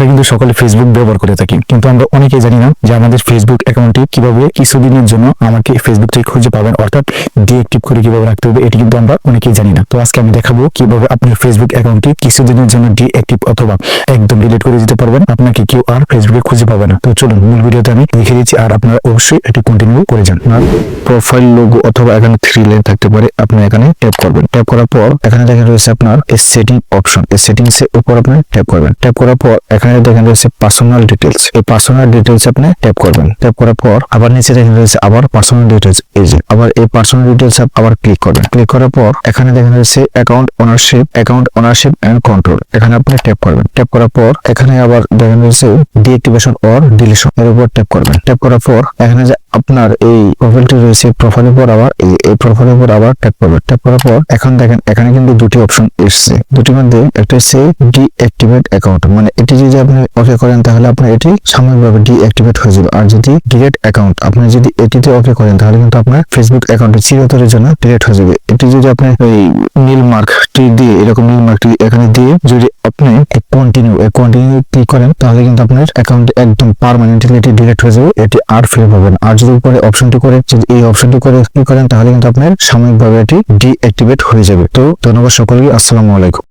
কিন্তু সকলে ফেসবুক ব্যবহার করে থাকি, কিন্তু আমরা অনেকেই জানি না যে আমাদের ফেসবুক অ্যাকাউন্টটি কিভাবে কিছুদিনের জন্য আমাকে ফেসবুক থেকে খুঁজে পাবেন, অর্থাৎ ডিঅ্যাক্টিভ করে কিভাবে রাখতে হবে, এটি কিন্তু আমরা অনেকেই জানি না। তো আজকে আমি দেখাবো কিভাবে আপনার ফেসবুক অ্যাকাউন্টটি কিছুদিনের জন্য ডিঅ্যাক্টিভ অথবা একদম ডিলিট করে দিতে পারবেন, আপনাকে কেউ আর ফেসবুকে খুঁজে পাবে না। তো চলুন মূল ভিডিওতে আমি দেখে দিচ্ছি, আর আপনারা অবশ্যই এটি কন্টিনিউ করে যান। আপনার প্রোফাইল লোগো অথবা এখানে 3 লাইন থাকতে পারে, আপনি এখানে ট্যাপ করবেন। ট্যাপ করার পর এখানে দেখেন রয়েছে আপনার সেটিং অপশন, এই সেটিংস এর উপর আপনি ট্যাপ করবেন। ট্যাপ করার পর এখানে দেখেন রয়েছে পার্সোনাল ডিটেইলস, এই পার্সোনাল ডিটেইলস আপনি ট্যাপ করবেন। ট্যাপ করার পর আবার নিচে দেখেন রয়েছে আবার পার্সোনাল ডিটেইলস, এই যে আবার এই পার্সোনাল ডিটেইলস আবার ক্লিক করবেন। ক্লিক করার পর এখানে দেখেন রয়েছে অ্যাকাউন্ট ওনারশিপ এন্ড কন্ট্রোল, এখানে আপনি ট্যাপ করবেন। ট্যাপ করার পর এখানে আবার দেখেন রয়েছে ডিঅ্যাক্টিভেশন অর ডিলিশন, এর উপর ট্যাপ করবেন। ট্যাপ করার পর এখানে যে আপনার এই প্রোফাইলটি রয়েছে, প্রোফাইলের উপর আবার এই প্রোফাইলের উপর আবার ট্যাপ করবেন। ট্যাপ করার পর এখন দেখেন এখানে কিন্তু দুটি অপশন এসেছে, দুটির মধ্যে একটা হচ্ছে ডিঅ্যাক্টিভেট অ্যাকাউন্ট, মানে এটি যদি আপনি ওকে করেন তাহলে আপনার এটি সাময়িকভাবে ডিঅ্যাক্টিভেট হয়ে যাবে। আর যদি ডিলিট অ্যাকাউন্ট আপনি যদি এটিতে ওকে করেন তাহলে কিন্তু আপনার ফেসবুক অ্যাকাউন্টে চিরতরের জন্য ডিলিট হয়ে যাবে। এটি যদি আপনি এই নীল মার্কটি দিয়ে, এরকম নীল মার্কটি এখানে দিয়ে যদি আপনি কন্টিনিউ ক্লিক করেন তাহলে কিন্তু আপনার অ্যাকাউন্ট একদম পার্মানেন্টলি এটি ডিলিট হয়ে যাবে, এটি আর ফিরে পাবেন। আর যদি উপরে অপশনটি করে যদি এই অপশনটি করে ক্লিক করেন তাহলে কিন্তু আপনার সাময়িকভাবে এটি ডিঅ্যাক্টিভেট হয়ে যাবে। তো ধন্যবাদ সকলকে, আসসালামু আলাইকুম।